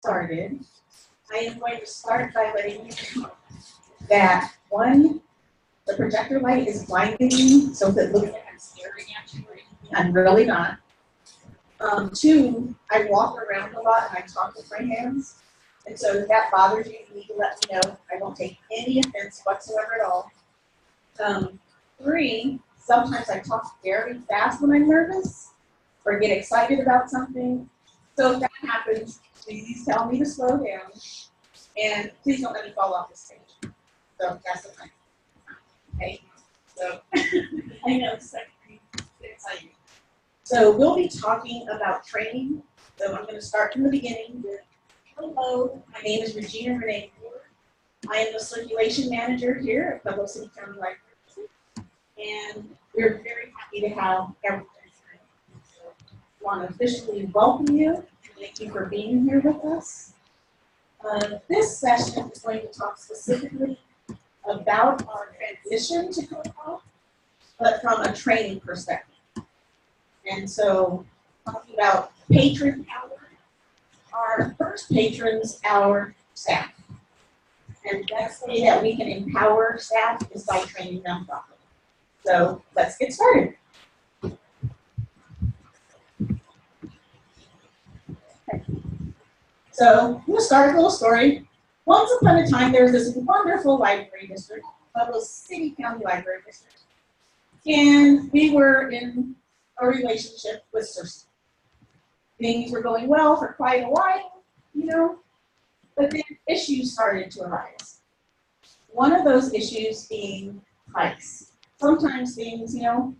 started, I am going to start by letting you know that one, the projector light is blinding me, so if it looks like I'm staring at you or anything, I'm really not. Two, I walk around a lot and I talk with my hands. And so if that bothers you, you need to let me know. I won't take any offense whatsoever at all. Three, sometimes I talk very fast when I'm nervous or get excited about something. So if that happens, please tell me to slow down. And please don't let me fall off the stage. So that's the plan. Okay? So I know it's like exciting. So we'll be talking about training. So I'm going to start from the beginning with, hello, my name is Regina Renee Ford. I am the circulation manager here at Pueblo City County Library. And we're very happy to have everyone here. So I want to officially welcome you. Thank you for being here with us. This session is going to talk specifically about our transition to Koha, but from a training perspective. And so, talking about patron power, our first patrons, our staff. And the best way that we can empower staff is by training them properly. So let's get started. Okay. So I'm going to start a little story. Once upon a time, there was this wonderful library district, Pueblo City County Library District. And we were in a relationship with Cersei. Things were going well for quite a while, you know, but then issues started to arise. One of those issues being price. Sometimes things, you know,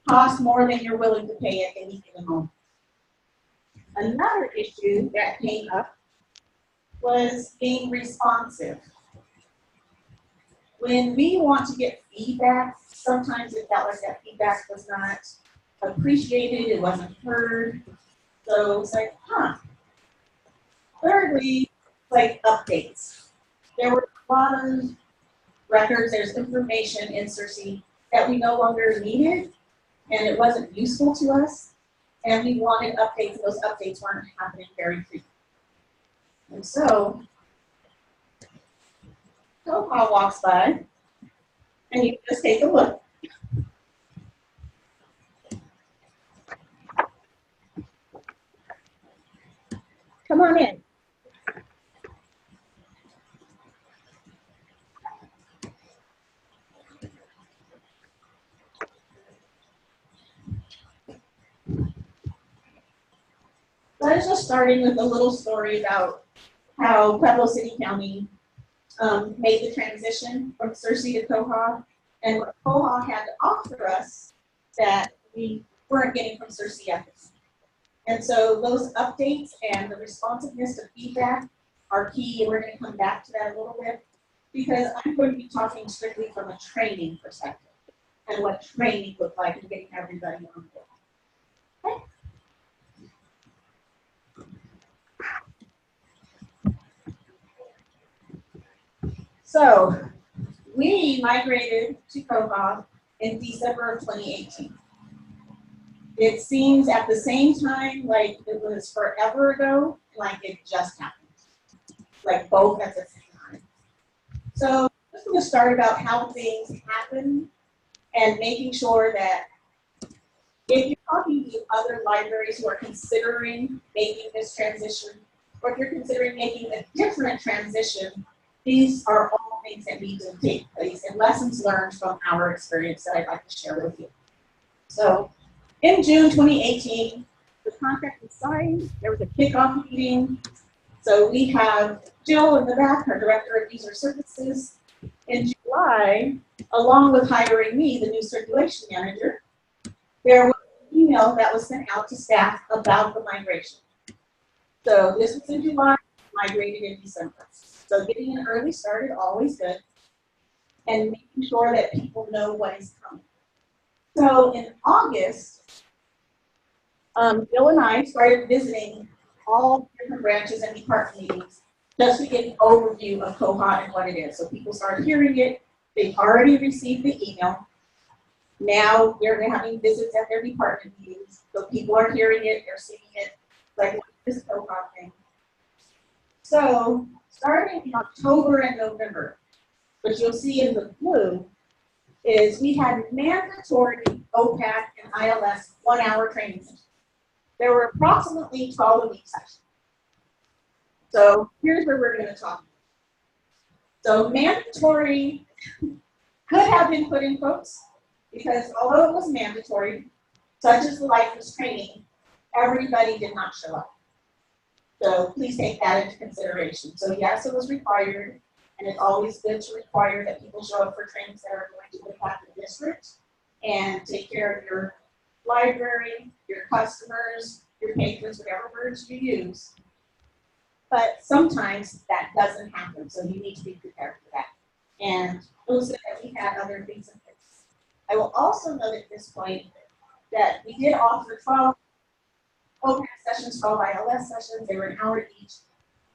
cost more than you're willing to pay at any given moment. Another issue that came up was being responsive. When we want to get feedback, sometimes it felt like that feedback was not appreciated, it wasn't heard. So it's like, Thirdly, like updates. There were a lot of records, there's information in Cersei that we no longer needed, and it wasn't useful to us, and we wanted updates, and those updates weren't happening very frequently. And so, Koha walks by, and you just take a look. Come on in. So I was just starting with a little story about how Pueblo City County made the transition from Cersei to Koha, and what Koha had to offer us that we weren't getting from Cersei at this. And so those updates and the responsiveness to feedback are key, and we're going to come back to that a little bit, because I'm going to be talking strictly from a training perspective and what training looked like and getting everybody on board. Okay? So we migrated to Koha in December of 2018. It seems at the same time like it was forever ago, like it just happened. Like both at the same time. So I'm just going to start about how things happen and making sure that if you're talking to other libraries who are considering making this transition, or if you're considering making a different transition, these are all things that need to take place and lessons learned from our experience that I'd like to share with you. So in June 2018, the contract was signed. There was a kickoff meeting. So we have Jill in the back, our Director of User Services. In July, along with hiring me, the new circulation manager, there was an email that was sent out to staff about the migration. So this was in July, migrated in December. So getting an early start is always good, and making sure that people know what is coming. So in August, Bill and I started visiting all different branches and department meetings just to get an overview of Koha and what it is. So people started hearing it. They've already received the email. Now they're having visits at their department meetings. So people are hearing it, they're seeing it, like, what is this Koha thing? So starting in October and November, what you'll see in the blue is we had mandatory OPAC and ILS 1-hour training sessions. There were approximately 12 a week sessions. So here's where we're going to talk. So mandatory could have been put in quotes because although it was mandatory, such as the lifeless training, everybody did not show up. So please take that into consideration. So yes, it was required, and it's always good to require that people show up for trainings that are going to impact the district and take care of your library, your customers, your patrons, whatever words you use. But sometimes that doesn't happen, so you need to be prepared for that. And those that we had other things in place. I will also note at this point that we did offer 12 OPAC sessions, 12 ILS sessions. They were an hour each.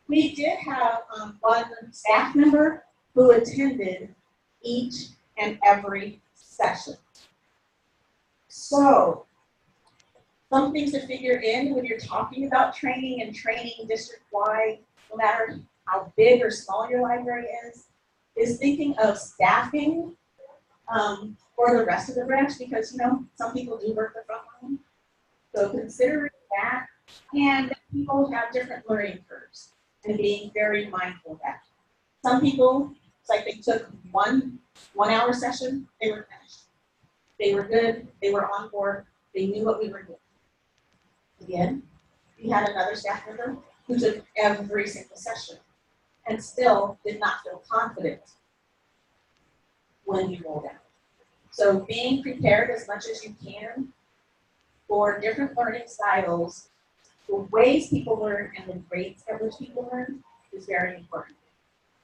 We did have one staff member who attended each and every session. So some things to figure in when you're talking about training and training district-wide, no matter how big or small your library is thinking of staffing for the rest of the branch because, you know, some people do work the front line. So considering that, and people have different learning curves and being very mindful of that. Some people, it's like they took one hour session, they were finished. They were good, they were on board, they knew what we were doing. Again, we had another staff member who took every single session and still did not feel confident when you rolled out. So being prepared as much as you can for different learning styles, the ways people learn and the rates at which people learn is very important.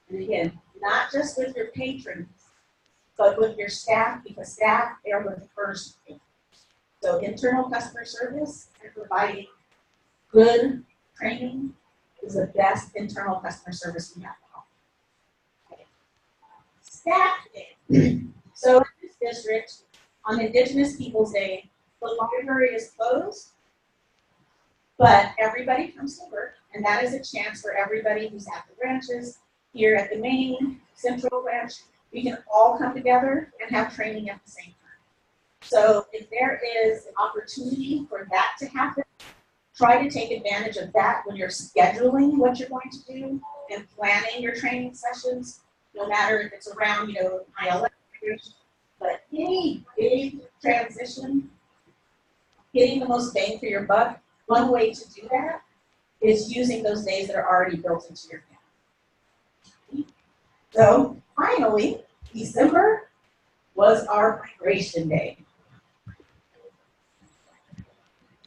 And again, not just with your patrons, but with your staff, because staff are the first thing. So internal customer service and providing good training is the best internal customer service we have to offer. Okay. Staffing. So in this district, on Indigenous Peoples Day, the library is closed, but everybody comes to work, and that is a chance for everybody who's at the branches, here at the main central branch, we can all come together and have training at the same time. So if there is an opportunity for that to happen, try to take advantage of that when you're scheduling what you're going to do and planning your training sessions, no matter if it's around, you know, ILS, but any big transition, getting the most bang for your buck, one way to do that is using those days that are already built into your calendar. So finally, December was our migration day.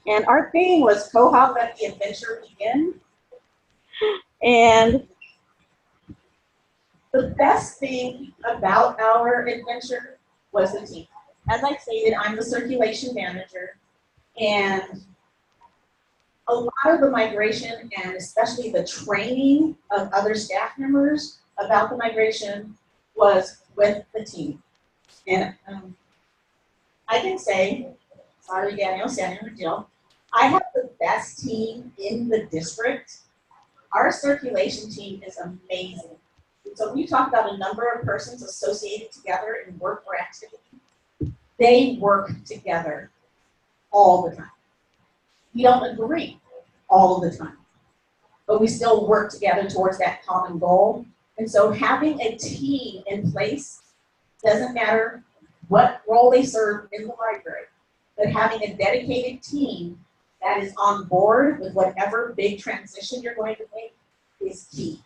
And our theme was Koha, Let the Adventure Begin. And the best thing about our adventure was the team. As I stated, I'm the circulation manager, and a lot of the migration and especially the training of other staff members about the migration was with the team. And I can say, sorry Daniel, Samuel, Jill, I have the best team in the district. Our circulation team is amazing. So when you talk about a number of persons associated together in work or activity, they work together all the time. We don't agree all the time, but we still work together towards that common goal. And so having a team in place, doesn't matter what role they serve in the library, but having a dedicated team that is on board with whatever big transition you're going to make is key.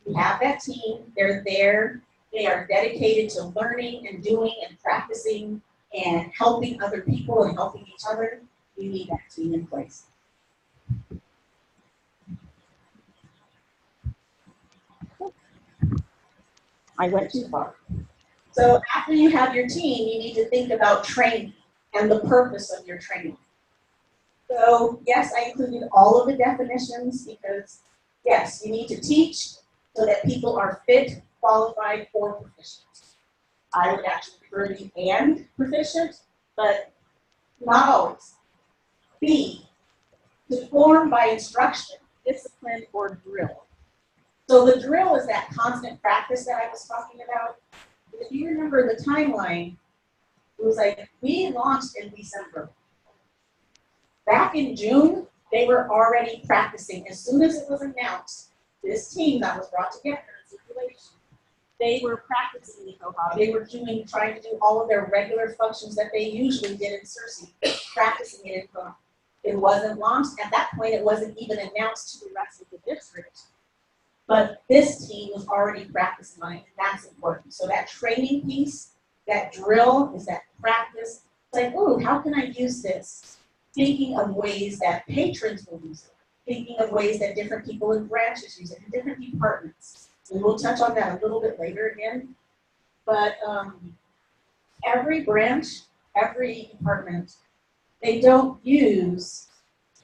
You have that team, they're there, they are dedicated to learning and doing and practicing and helping other people and helping each other. You need that team in place. I went too far. So after you have your team, you need to think about training and the purpose of your training. So yes, I included all of the definitions because yes, you need to teach so that people are fit, qualified, or proficient. I would actually prefer the and proficient, but not always. B, to form by instruction, discipline, or drill. So the drill is that constant practice that I was talking about. If you remember the timeline, it was like we launched in December. Back in June, they were already practicing. As soon as it was announced, this team that was brought together in circulation, they were practicing in Koha. They were trying to do all of their regular functions that they usually did in Cersei, practicing it in Koha. It wasn't launched. At that point, it wasn't even announced to the rest of the district. But this team was already practicing on it, and that's important. So that training piece, that drill, is that practice. It's like, ooh, how can I use this? Thinking of ways that patrons will use it. Thinking of ways that different people in branches use it, in different departments. And we'll touch on that a little bit later again. But every branch, every department, they don't use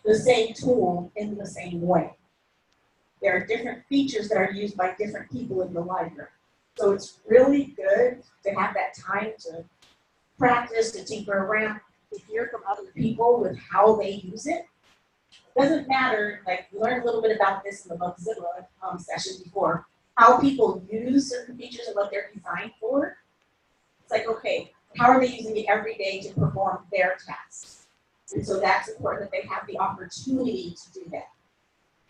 the same tool in the same way. There are different features that are used by different people in the library. So it's really good to have that time to practice, to tinker around, to hear from other people with how they use it. It doesn't matter, like we learned a little bit about this in the Bugzilla session before, how people use certain features and what they're designed for. It's like, okay, how are they using it every day to perform their tasks? And so that's important that they have the opportunity to do that.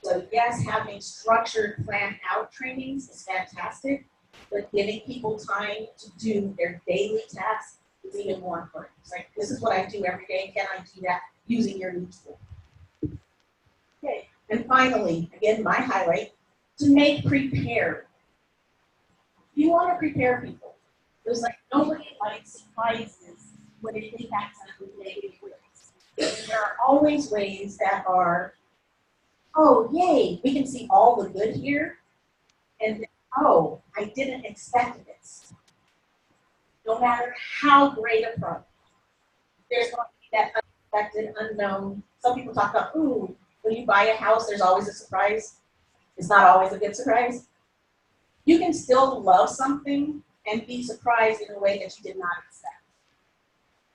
So yes, having structured, planned out trainings is fantastic, but giving people time to do their daily tasks is even more important. It's like, this is what I do every day. Can I do that using your new tool? Okay, and finally, again, my highlight, to make prepared. You want to prepare people. There's like nobody likes surprises when it impacts them in negative ways. There are always ways that are, oh, yay, we can see all the good here, and oh, I didn't expect this. No matter how great a product, there's going to be that unexpected, unknown. Some people talk about, ooh, when you buy a house, there's always a surprise. It's not always a good surprise. You can still love something and be surprised in a way that you did not expect.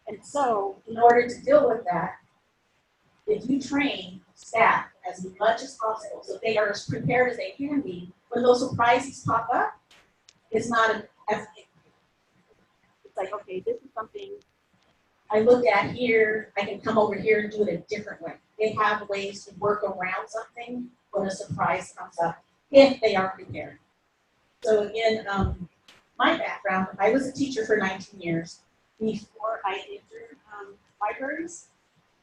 And so, in order to deal with that, if you train staff as much as possible so they are as prepared as they can be, when those surprises pop up, it's not as it's like, okay, this is something I looked at here, I can come over here and do it a different way. They have ways to work around something when a surprise comes up, if they are prepared. So again, my background, I was a teacher for 19 years before I entered libraries.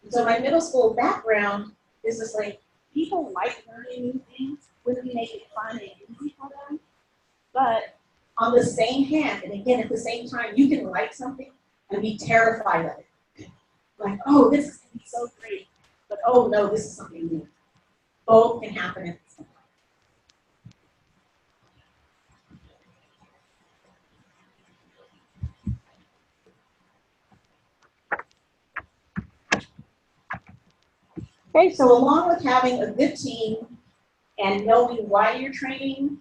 So my middle school background is just like, people like learning new things when we make it fun and easy for them. But on the same hand, and again, at the same time, you can like something and be terrified of it. Like, oh, this is going to be so great. But oh no, this is something new. Both can happen at the same time. Okay, so along with having a good team and knowing why you're training,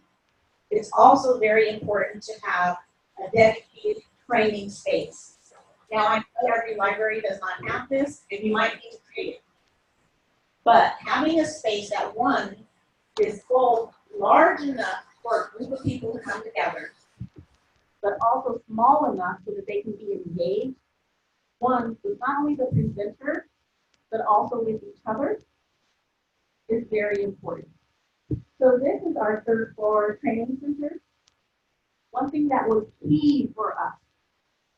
it's also very important to have a dedicated training space. Now, I know every library does not have this, and you might need to create it. But having a space that, one, is both large enough for a group of people to come together, but also small enough so that they can be engaged, one, with not only the presenter, but also with each other, is very important. So this is our third floor training center. One thing that was key for us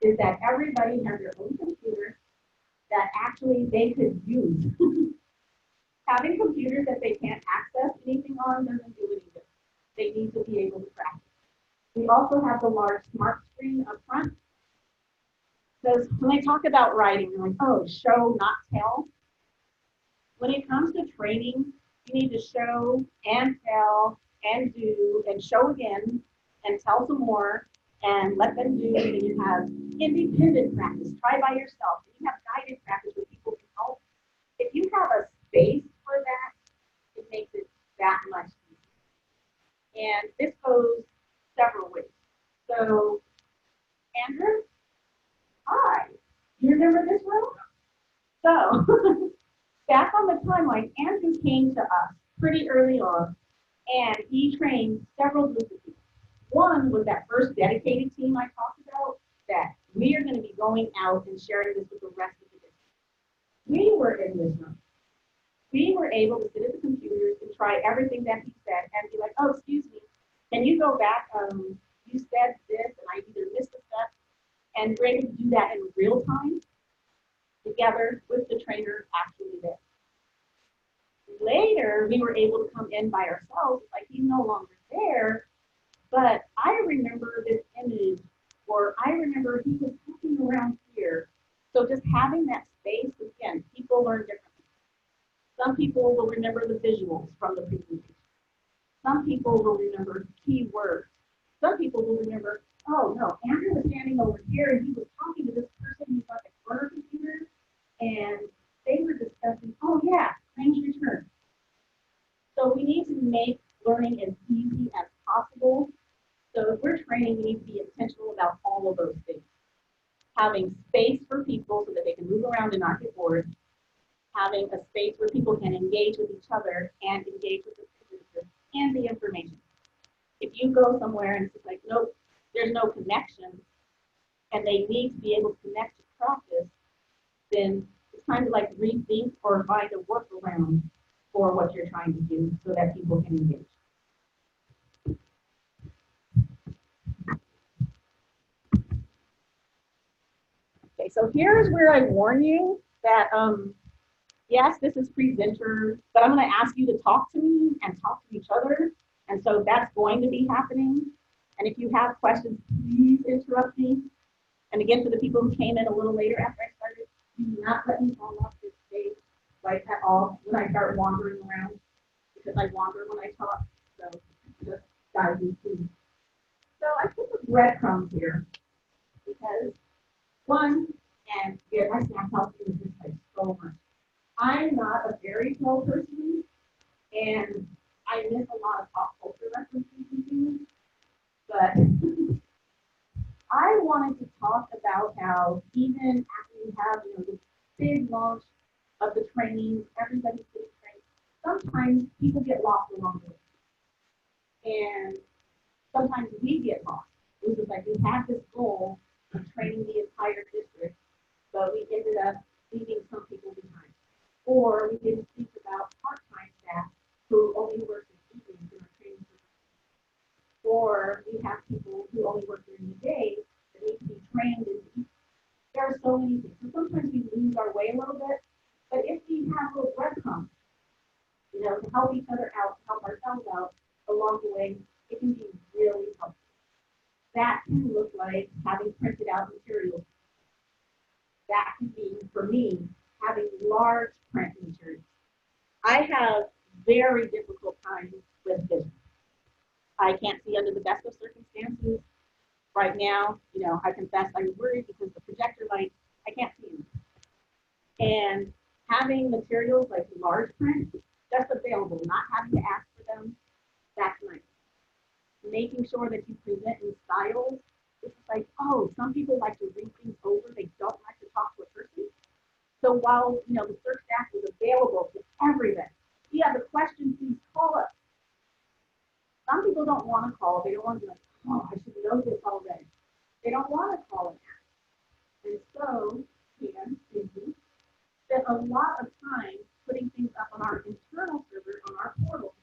is that everybody has their own computer that actually they could use. Having computers that they can't access anything on doesn't do any good. They need to be able to practice. We also have the large smart screen up front. Because when they talk about writing, they're like, oh, show, not tell. When it comes to training, you need to show and tell and do and show again and tell some more and let them do. And you have independent practice. Try by yourself. And you have guided practice where people can help. If you have a space for that, it makes it that much easier. And this goes several ways. So, Andrew, hi. You remember this room? So, back on the timeline, Andrew came to us pretty early on And he trained several groups of people. One was that first dedicated team I talked about, that we are going to be going out and sharing this with the rest of the district. We were in this room. We were able to sit at the computers and try everything that he said and be like, oh, excuse me, can you go back? You said this and I either missed a step. And we're able to do that in real time together with the trainer actually there. Later, we were able to come in by ourselves, like he's no longer there, but I remember this image, or I remember he was walking around here. So just having that space, again, people learn differently. Some people will remember the visuals from the presentation. Some people will remember keywords. Some people will remember, oh no, Andrew was standing over here and he was talking to this person who's on the corner computer, and they were discussing, oh yeah, claims return. So we need to make learning as easy as possible. So if we're training, we need to be intentional about all of those things. Having space for people so that they can move around and not get bored. Having a space where people can engage with each other and engage with the participants and the information. If you go somewhere and it's like, nope, there's no connection, and they need to be able to connect to practice, then it's time to like rethink or find a workaround for what you're trying to do so that people can engage. Okay, so here's where I warn you that yes, this is presenter, but I'm going to ask you to talk to me and talk to each other. And so that's going to be happening. And if you have questions, please interrupt me. And again, for the people who came in a little later after I started, do not let me fall off this stage like at all when I start wandering around, because I wander when I talk. So just guide me, please. So I put the breadcrumbs here because one, and yeah, my snack helps me with this like so much. I'm not a fairy tale person, and I miss a lot of pop culture references and things, but I wanted to talk about how even after you have, this big launch of the training, everybody's getting trained, sometimes people get lost along the way. And sometimes we get lost. It was like we had this goal of training the entire district, but we ended up leaving some people behind. Or we didn't think about part-time staff who only work in evenings in our training program. Or we have people who only work during the day that need to be trained in the evening. There are so many things. So sometimes we lose our way a little bit, but if we have little breadcrumbs, to help each other out, help ourselves out along the way, it can be really helpful. That can look like having printed out materials. That can be, for me, having large print materials. I have very difficult times with vision. I can't see under the best of circumstances. Right now, I confess I'm worried because the projector light, I can't see anything. And having materials like large print just available, not having to ask for them, that's nice. Making sure that you present in styles. It's like, oh, some people like to read things over. They don't like to talk to a person. So while, the search staff is available to everybody, if you have a question, please call us. Some people don't want to call. They don't want to be like, oh, I should know this already. They don't want to call and ask. And so, Pam, spent a lot of time putting things up on our internal server, on our portal,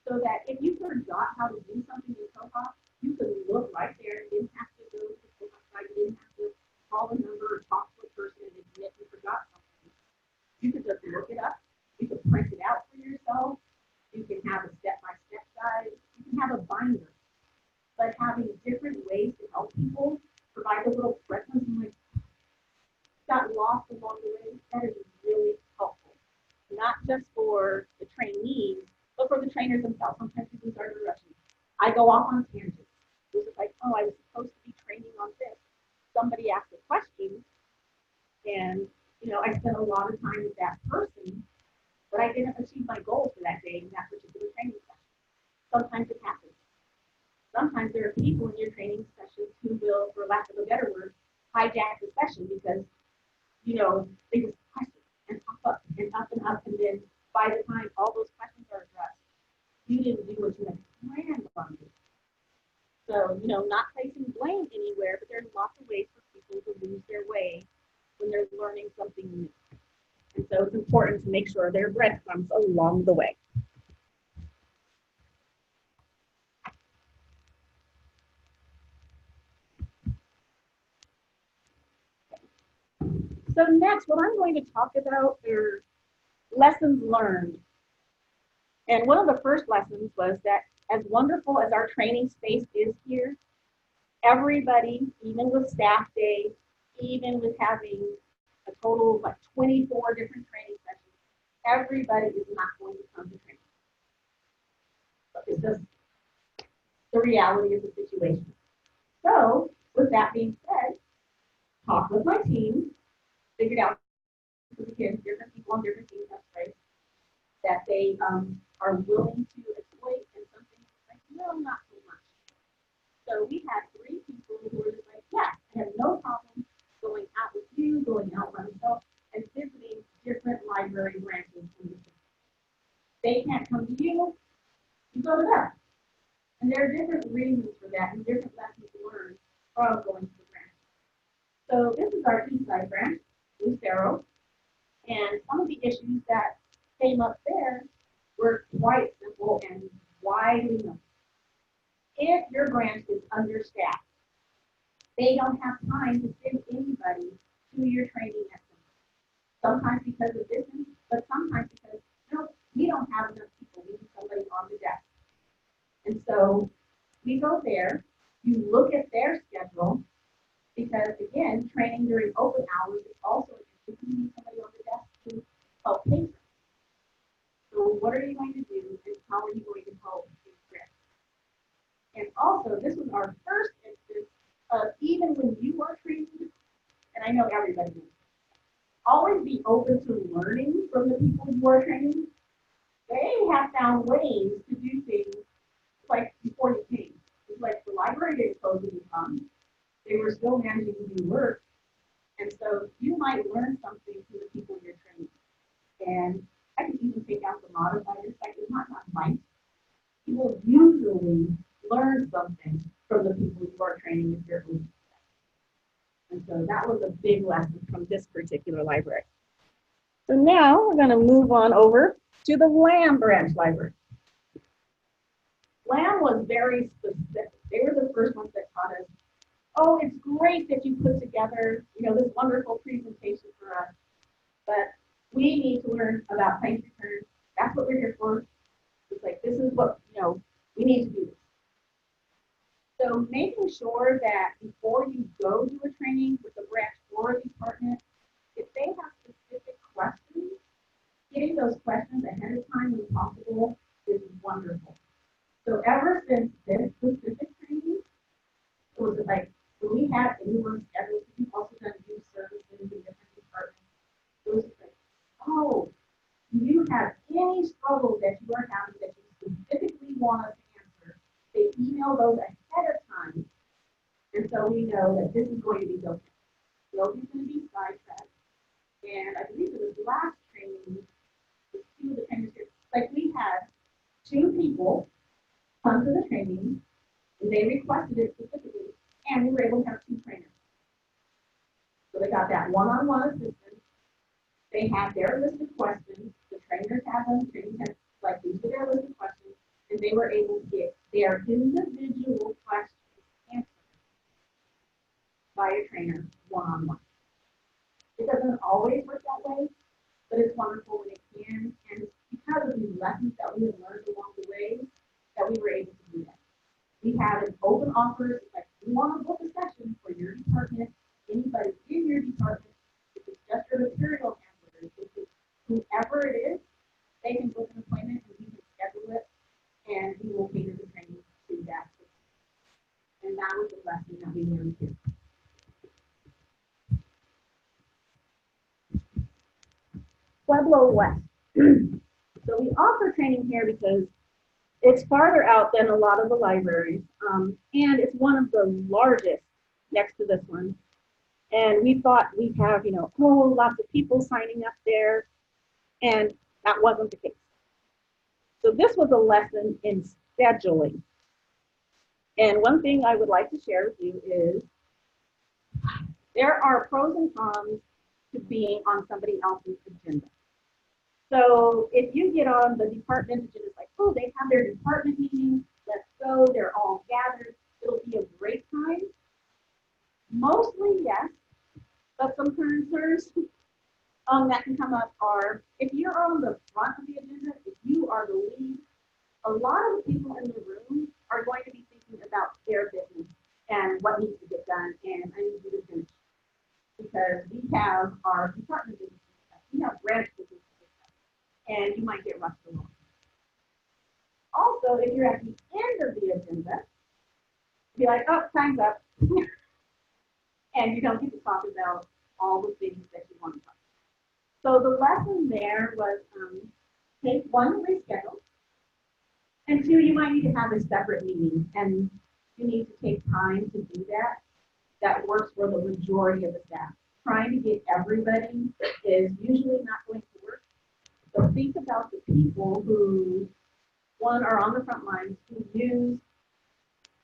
so that if you forgot how to do something in Koha, you could look right there. You didn't have to go to the Koha site. You didn't have to call a number or talk to a person and admit you forgot something. You could just look it up. You could print it out for yourself. You can have a step-by-step guide. You can have a binder. But having different ways to help people, provide a little breadcrumbs, like got lost along the way, that is really helpful. Not just for the trainees, but for the trainers themselves. Sometimes people start rushing. I go off on tangents. It was like, oh, I was supposed to be training on this. Somebody asked a question, and I spent a lot of time with that person, but I didn't achieve my goal for that day in that particular training session. Sometimes it happens. Sometimes there are people in your training sessions who will, for lack of a better word, hijack the session because, they just question and pop up and up, and then by the time all those questions are addressed, you didn't do what you had planned on doing. So, not placing blame anywhere, but there's lots of ways for people to lose their way when they're learning something new. And so it's important to make sure there are breadcrumbs along the way. So next, what I'm going to talk about are lessons learned. And one of the first lessons was that as wonderful as our training space is here, everybody, even with staff day, even with having a total of like 24 different training sessions, everybody is not going to come to training. But it's just the reality of the situation. So with that being said, talked with my team, figured out, because again, different people on different teams, that's right, that they are willing to exploit, and some things like, no, not so much. So we had 3 people who were just like, yeah, I have no problem going out with you, going out by myself, and visiting different library branches in the city. They can't come to you, you go to them. And there are different reasons for that and different lessons learned from going to the branch. So this is our east side branch, Lucero, and some of the issues that came up there were quite simple and widely known. If your branch is understaffed, they don't have time to send anybody to your training at some. Sometimes because of distance, but sometimes because we don't have enough people. We need somebody on the desk. And so we go there, you look at their schedule, because again, training during open hours is also an issue. You need somebody on the desk to help patrons. So what are you going to do, and how are you going to help patrons? And also, this was our first instance of, even when you are training, and I know everybody knows, always be open to learning from the people you are training. They have found ways to do things like before you came. It's like the library didn't close when you come. They were still managing to do work. And so you might learn something from the people you're training. And I can even take out the modifiers, like it's not might. You will usually learn something from the people you are training if you're open. And so that was a big lesson from this particular library. So now we're going to move on over to the Lamb branch library. Lamb was very specific. They were the first ones that taught us, oh, it's great that you put together, this wonderful presentation for us, but we need to learn about claims returns. That's what we're here for. It's like, this is what, we need to do this. So making sure that before you go to a training with a branch or a department, if they have specific questions, getting those questions ahead of time when possible is wonderful. So ever since this specific training, it was like, when we had anyone scheduled, we've also done youth services in different departments. It was just like, oh, you have any struggles that you are having that you specifically want us to answer, they email those ahead of time. And so we know that this is going to be okay. Nobody's going to be sidetracked. And I believe it was the last training, the 2 of the trainers here, like we had 2 people come to the training, and they requested it specifically, and we were able to have 2 trainers. So they got that one-on-one assistance. They had their list of questions. The trainers had them. The trainers had, like, these were their list of questions, and they were able to get their individual questions answered by a trainer one-on-one. It doesn't always work that way, but it's wonderful when it can, and because of these lessons that we have learned along the way, that we were able to do that. We had an open offer, like, you want to book a session for your department, anybody in your department, if it's just your material handlers, if it's whoever it is, they can book an appointment and we can schedule it, and we will cater the training to that. And that was the lesson that we learned here. Pueblo West. So we offer training here because it's farther out than a lot of the libraries, and it's one of the largest next to this one. And we thought we'd have, lots of people signing up there, and that wasn't the case. So this was a lesson in scheduling. And one thing I would like to share with you is there are pros and cons to being on somebody else's agenda. So if you get on the department agenda, it's like, oh, they have their department meeting, let's go, they're all gathered, it'll be a great time. Mostly, yes, but some concerns that can come up are if you're on the front of the agenda, if you are the lead, a lot of the people in the room are going to be thinking about their business and what needs to get done, and I need you to finish. Because we have our department business, we have branch business, and you might get rushed along. Also, if you're at the end of the agenda, be like, oh, time's up. And you don't get to talk about all the things that you want to talk about. So the lesson there was take one, reschedule, and two, you might need to have a separate meeting, and you need to take time to do that. That works for the majority of the staff. Trying to get everybody is usually not going to work. So think about the people who, one, are on the front lines, who use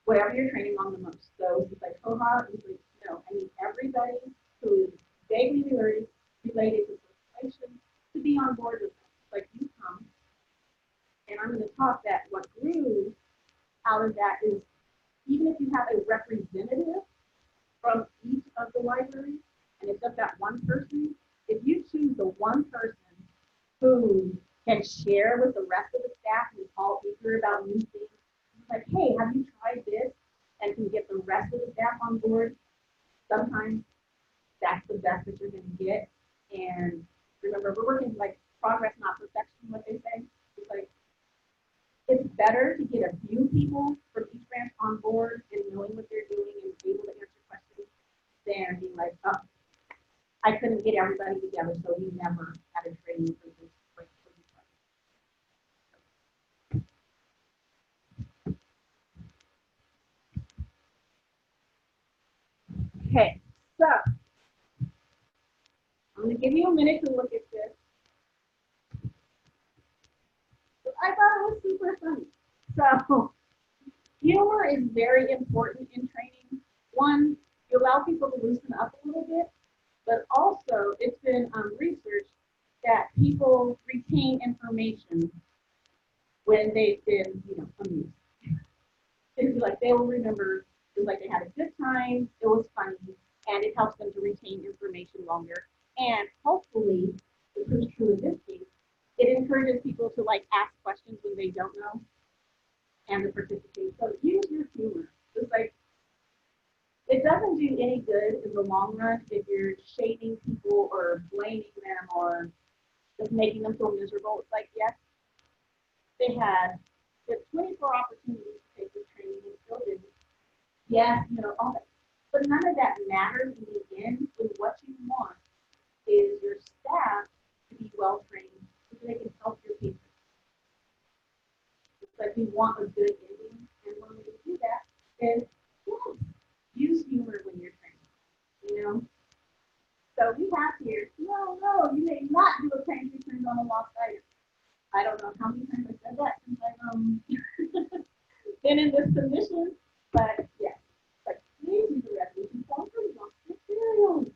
whatever you're training on the most. So it's like Koha, it's like, no, I need everybody who is vaguely related to circulation to be on board with them. Like you come, and I'm going to talk that what grew out of that is even if you have a representative from each of the libraries, and it's just that one person, if you choose the one person who can share with the rest of the staff and is all eager about new things, like, hey, have you tried this? And can get the rest of the staff on board, sometimes that's the best that you're going to get. And remember, we're working like progress, not perfection, what they say. It's like, it's better to get a few people from each branch on board and knowing what they're doing and able to answer questions than being like, oh, I couldn't get everybody together, so we never had a training for this. Okay, so I'm going to give you a minute to look at this. I thought it was super funny. So humor is very important in training. One, you allow people to loosen up a little bit, but also it's been researched that people retain information when they've been, amused. It's like they will remember, it's like they had a good time, it was funny, and it helps them to retain information longer. And hopefully, this is true in this case, it encourages people to like ask questions when they don't know and to participate. So use your humor. It's like, it doesn't do any good in the long run if you're shading people or blaming them or just making them feel miserable. It's like, yes, they had 24 opportunities to take this training and still didn't. Yes, all that. But none of that matters in the end. When what you want is your staff to be well trained so they can help your patients. It's like we want a good ending, and one way to do that is use humor when you're training. So we have here, no, you may not do a training returns on a lost item. I don't know how many times I said that since I've been in this position, but yeah, like please use the resolution form for lost materials.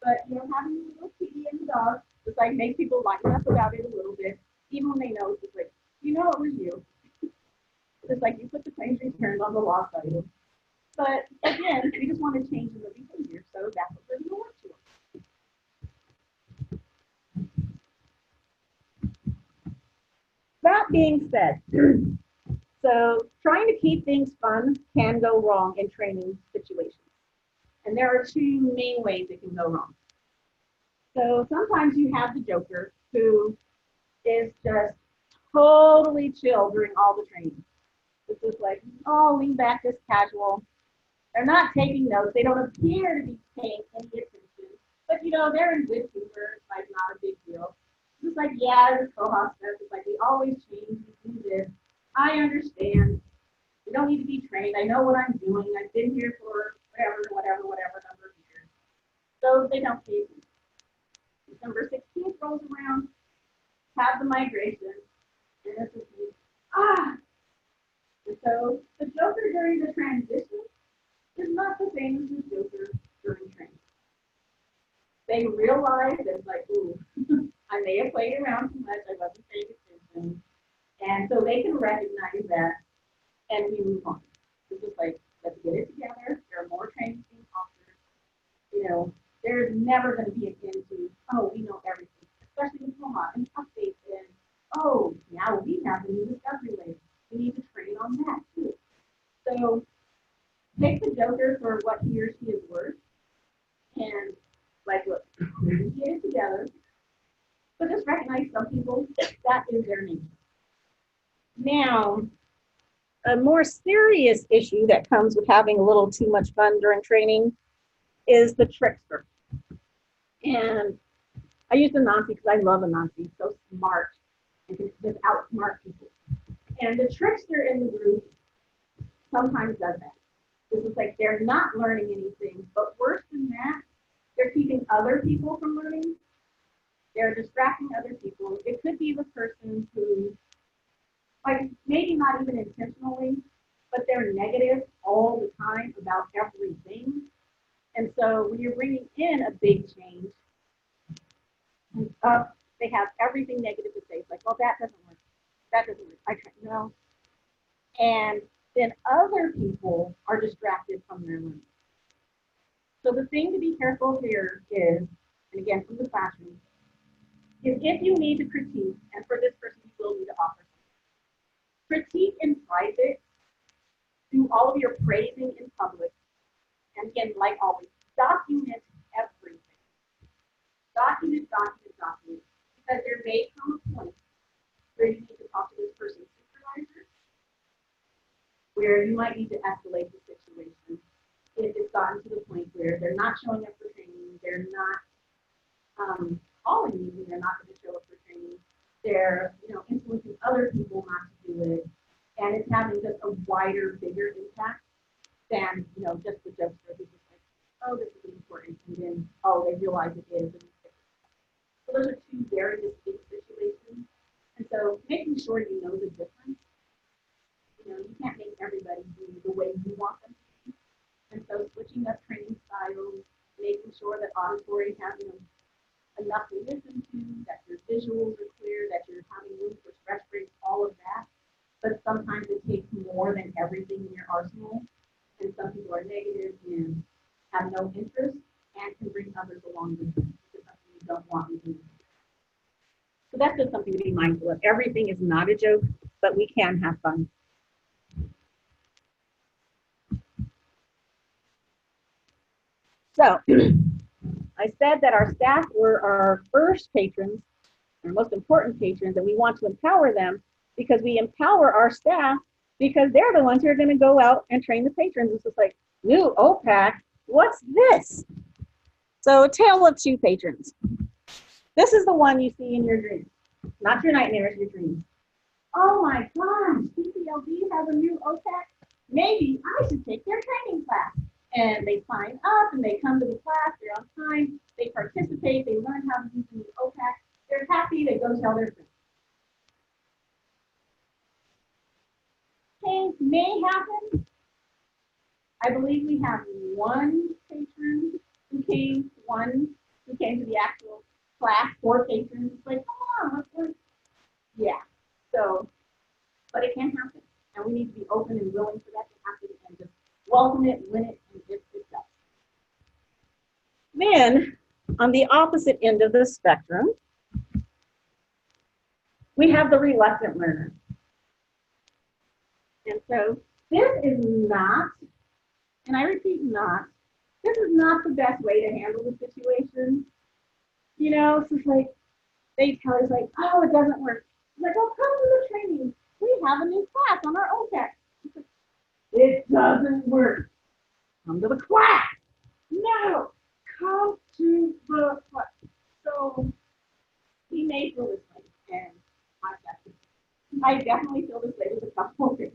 But having a little kitty and the dog just like make people lighten up about it a little bit, even when they know it's just like, it was you. It's like you put the claims returns on the lost item. But again, we just want to change the behavior, so that's what we're going to work to. That being said, so trying to keep things fun can go wrong in training situations. And there are two main ways it can go wrong. So sometimes you have the joker who is just totally chill during all the training. It's just like, oh, lean back, just casual. They're not taking notes. They don't appear to be paying any attention. But, they're in good humor. It's like not a big deal. It's just like, yeah, this Koha stuff. It's like, we always change. We do this. I understand. We don't need to be trained. I know what I'm doing. I've been here for whatever number of years. So they don't pay attention. December 16th rolls around, have the migration, And it's just like, ah. And so the joker during the transition is not the same as the joker during training. They realize it's like, ooh, I may have played around too much, I wasn't paying attention. And so they can recognize that and we move on. It's just like, let's get it together. There are more trainings being offered. You know, there's never going to be an end to, oh, we know everything, especially in Koha and updates and, oh, now we have the new discovery layer. We need to train on that too. So take the joker for what he or she is worth and like, look, we can get it together. But just recognize some people, that is their nature. Now, a more serious issue that comes with having a little too much fun during training is the trickster. And I use Anansi because I love Anansi. He's so smart and can just outsmart people. And the trickster in the group sometimes does that. This is like they're not learning anything, but worse than that, they're keeping other people from learning. They're distracting other people. It could be the person who, like, maybe not even intentionally, but they're negative all the time about everything. And so when you're bringing in a big change, they have everything negative to say. It's like, well, that doesn't work. That doesn't work. I can't, no. And then other people are distracted from their learning. So the thing to be careful here is, and again, from the classroom, is if you need to critique, and for this person, you will need to offer something. Critique in private, do all of your praising in public, and again, like always, document everything. Document, because there may come a point where you need to talk to this person's supervisor, where you might need to escalate the situation if it's gotten to the point where they're not showing up for training, they're not calling you when they're not going to show up for training, they're influencing other people not to do it, and it's having just a wider, bigger impact than just the jokester who's just like, oh, this is important, and then they realize it is. So those are two very distinct situations, and so making sure you know the difference. You can't make everybody do the way you want them to be, and so switching up training styles, making sure that auditory has enough to listen to, that your visuals are clear, that you're having room for stretch breaks, all of that. But sometimes it takes more than everything in your arsenal, and some people are negative and have no interest and can bring others along with them. It's something you don't want to do. So that's just something to be mindful of. Everything is not a joke, but we can have fun. So I said that our staff were our first patrons, our most important patrons, and we want to empower them because we empower our staff because they're the ones who are going to go out and train the patrons. It's just like, new OPAC, what's this? So a tale of two patrons. This is the one you see in your dreams, not your nightmares, your dreams. Oh my gosh, PCLD has a new OPAC. Maybe I should take their training class. And they sign up and they come to the class, they're on time, they participate, they learn how to use the new OPAC, they're happy, they go tell their friends. Things may happen. I believe we have one patron who came to the actual class, 4 patrons. It's like, come on, let's work. Yeah. So, but it can happen. And we need to be open and willing for that to happen and just welcome it, win it, and just accept it. Then, on the opposite end of the spectrum, we have the reluctant learner. And so this is not, and I repeat not, this is not the best way to handle the situation. It's just like, they tell us like, oh, it doesn't work. It's like, oh, come to the training. We have a new class on our OPAC. Like, it doesn't work. Come to the class. No, come to the class. So he may feel this way, and I definitely feel this way with a couple of things.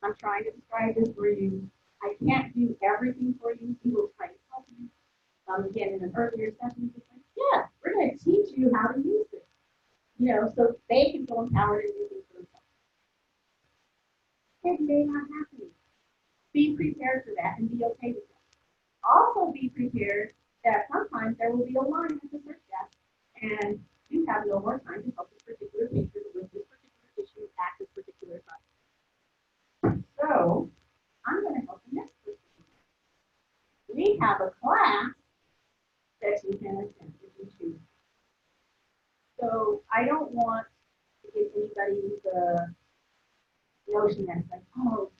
I'm trying to describe this for you. I can't do everything for you. We will try to help you. Again, in an earlier session, it's like, yeah, we're going to teach you how to use it. you know, so they can feel empowered and do things for themselves. It may not happen. Be prepared for that and be okay with that. Also be prepared that sometimes there will be a line at the search desk and you have no more time to help this particular patient with this particular issue at this particular time. So I'm going to help the next person. We have a class that you can attend if you choose. So I don't want to give anybody the notion that it's like, oh,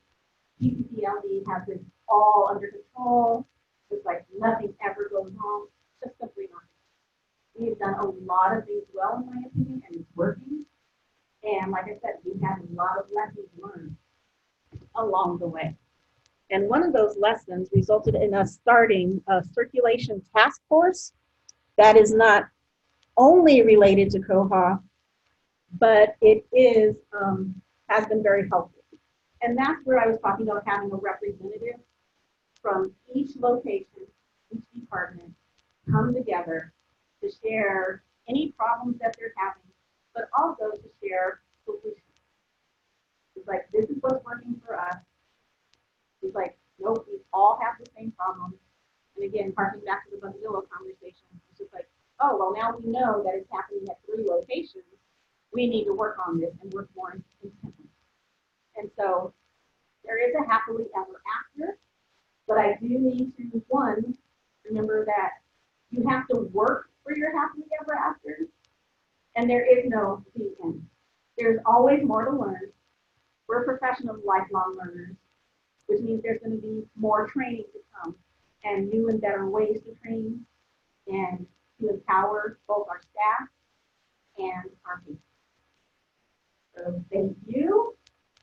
PCPLD has it all under control. It's like nothing ever goes wrong. Just simply not. We have done a lot of things well, in my opinion, and it's working. And like I said, we've had a lot of lessons learned along the way. And one of those lessons resulted in us starting a circulation task force that is not only related to Koha, but it is has been very helpful. And that's where I was talking about having a representative from each location, each department, come together to share any problems that they're having, but also to share solutions. It's like, this is what's working for us. It's like, nope, we all have the same problem. And again, harking back to the Bundillo conversation, it's just like, oh, well, now we know that it's happening at 3 locations. We need to work on this and work more intensively. And so there is a happily ever after, but I do need to, one, remember that you have to work for your happily ever after, and there is no the end. There's always more to learn. We're professional lifelong learners, which means there's going to be more training to come and new and better ways to train and to empower both our staff and our people. So thank you.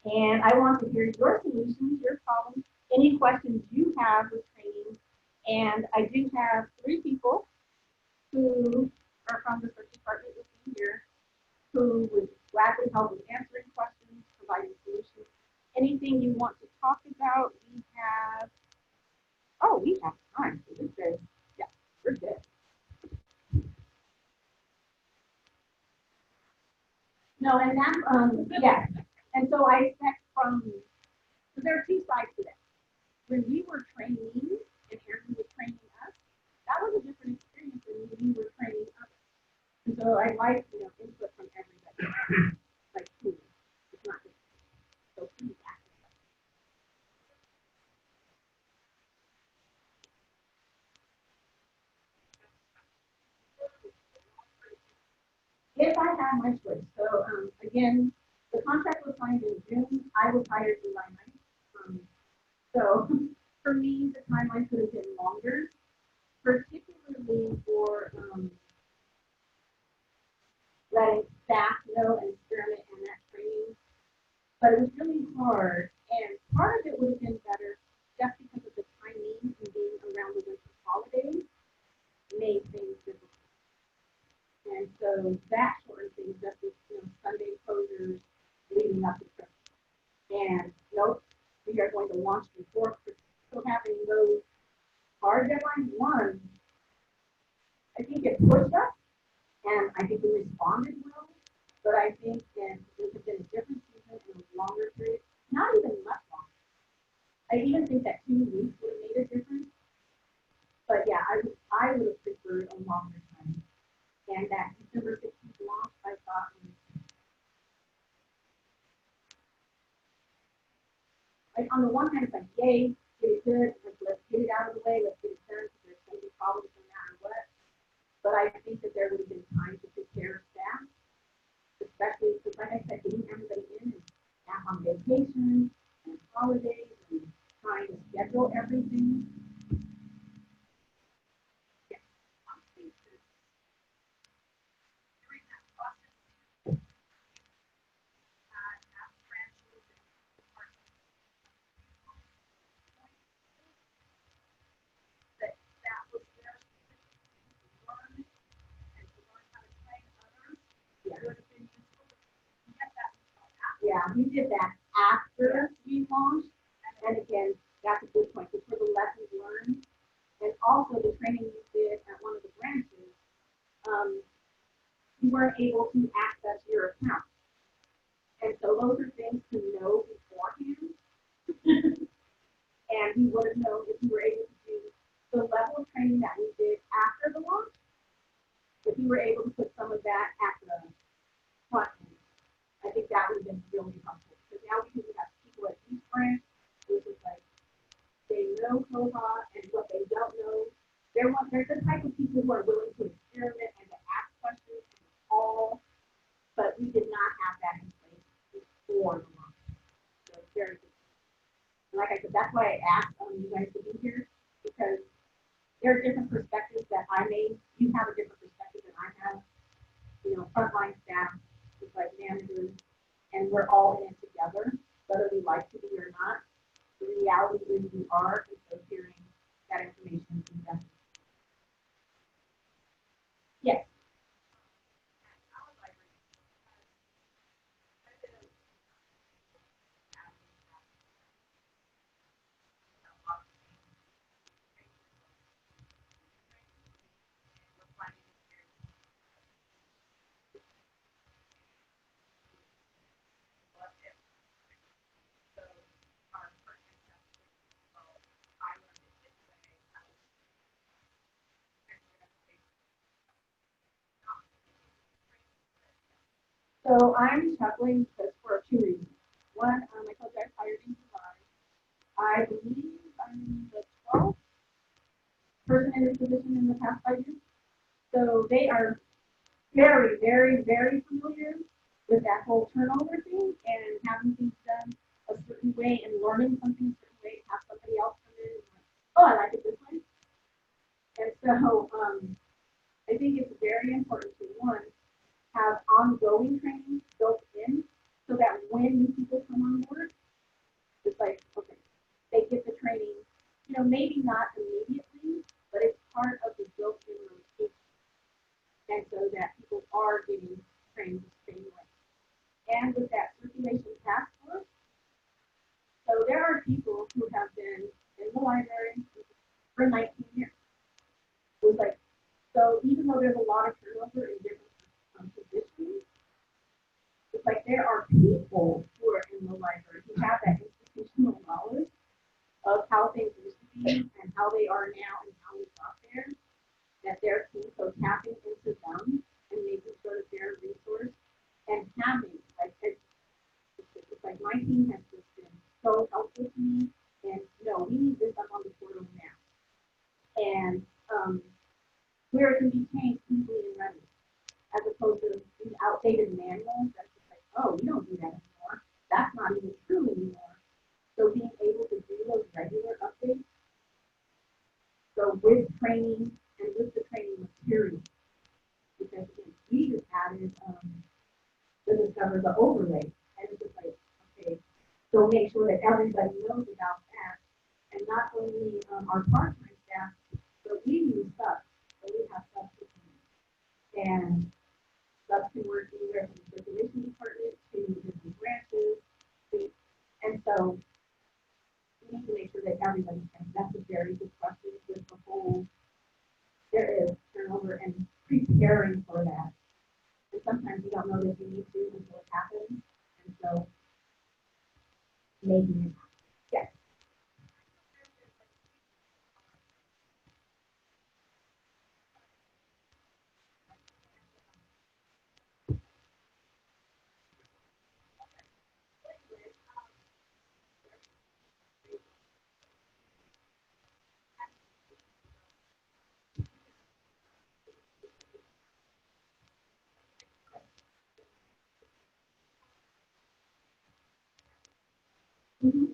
And I want to hear your solutions, your problems, any questions you have with training. And I do have 3 people who are from the search department with me here who would gladly help with answering questions, providing solutions. Anything you want to talk about, we have time. So this is, yeah, we're good. No, and that, yeah. And so I expect so there are 2 sides to that. When we were training and Aaron was training us, that was a different experience than when we were training others. And so I like, input from everybody. Like, it's not just so feedback. If I had my choice. So again, the contract was signed in June. I was hired July 9th. So for me, the timeline could have been longer, particularly for letting staff know and experiment in that training. But it was really hard, and part of it would have been better just because of the timing and being around the winter holidays made things difficult. And so that shortened things up with Sunday closures leading up to Christmas. And nope, we are going to launch before Christmas. So having those hard deadlines, one, I think it pushed us, and I think we responded well. But I think that it would have been a different season in a longer period, not even much longer. I even think that 2 weeks would have made a difference. But yeah, I would have preferred a longer time. And that December 16th launch, I thought was like, on the one hand, it's like, yay, get it good, let's get it out of the way, let's get it done, because there's going to be problems no matter what. But I think that there would have been time to prepare staff, especially because, like I said, getting everybody in and staff on vacation and holidays and trying to schedule everything. Yeah. During that process, that was their learn and to learn how to train others. Yeah. Would have been useful. We had that. Yeah, we did that after we launched. And again, that's a good point. Because for the lessons learned, and also the training we did at one of the branches, we weren't able to access you would have known if you were able to do the level of training that we did after the launch, if you were able to put some of that at the front end. I think that would have been really helpful. Because now we have people at each branch, which is like, they know Koha and what they don't know. They're the type of people who are willing to experiment and to ask questions and to call, but we did not have that in place before the launch. So it's very good. Like I said, that's why I asked you guys to be here, because there are different perspectives that I may, you have a different perspective than I have. You know, frontline staff, just like managers, and we're all in it together, whether we like to be or not. The reality is we are, and so hearing that information is definitely. Yes. So I'm chuckling because for two reasons. One, I told you I hired in July. I believe I'm the 12th person in this position in the past 5 years. So they are very, very, very familiar with that whole turnover thing and having things done a certain way and learning something a certain way, have somebody else come in and like, oh, I like it this way. And so I think it's very important to, one, have ongoing training built in so that when new people come on board, it's like, okay, they get the training, you know, maybe not immediately, but it's part of the built-in rotation. And so that people are getting trained the same way. And with that circulation task force, so there are people who have been in the library for 19 years. It was like, so even though there's a lot of turnover in different positions, it's like there are people who are in the library who have that institutional knowledge of how things used to be and how they are now and how we got there, that they're key. So tapping into them and making sure that they're a resource and having, like, it's like my team has just been so helpful to me. And no, we need this up on the portal now. And where it can be changed easily and ready, as opposed to these outdated manuals that's just like, oh, we don't do that anymore. That's not even true anymore. So being able to do those regular updates, so with training and with the training material, because again, we just added the Discover the overlay, and it's just like, okay, so make sure that everybody knows about that, and not only our part-time staff, but we use subs, so we have subs and subs can work anywhere from the circulation department to different branches, and so we need to make sure that everybody can. That's a very good question with the whole, there is turnover and preparing for that. And sometimes you don't know that you need to until it happens. And so making it happen. Yes. Mm-hmm.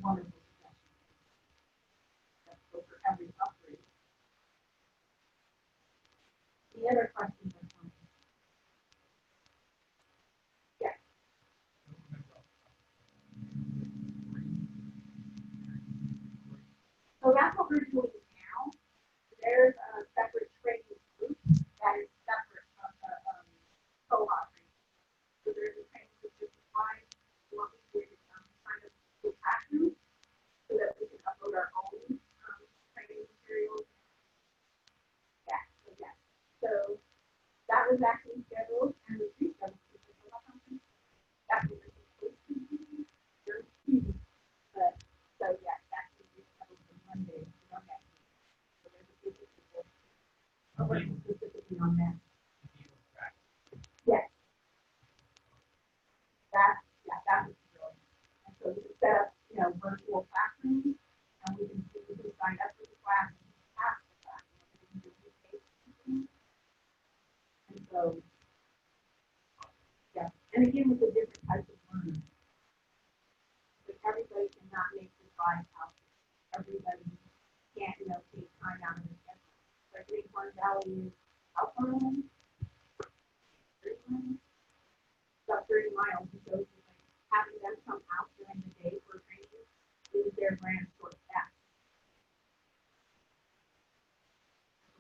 Wonderful suggestion. That's good for every upgrade. The other questions are fine. Yes. So that's what we're doing now. There's a separate training group that is separate from the Koha Training. So was actually scheduled, and the rescheduled to the Koha conference. That's what it's supposed to be. There's two. But, so yeah, that's the rescheduled for Monday. So there's a few people working specifically on that. Yes. That was really. And so we can set up, virtual classrooms, and we can sign up for the class and pass the class. And so, yeah. And again, with the different types of learning. But everybody cannot make the 5 out. Everybody can't, take time out of the schedule. So I think one value is outline, 30 miles, about 30 miles. And so it's like having them come out during the day for training is their grand short staff.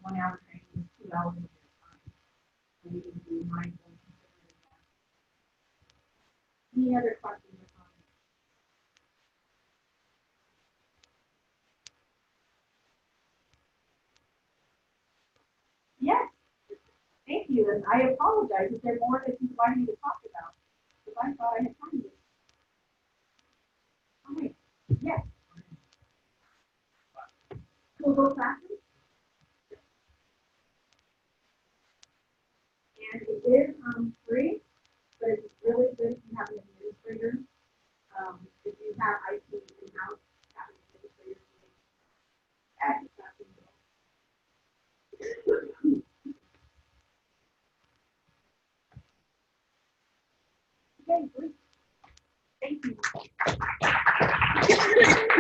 1 hour training is 2 hours of their time. So we can be mindful and considerate of that. Any other questions or comments? Yes. Thank you. And I apologize if there's more that you wanted me to talk about. Because I thought I had time to. All right. Yes. Google Classroom. And it is free, but it's really good if you have an administrator. If you have IT in-house, have an administrator. Okay, great. Thank you.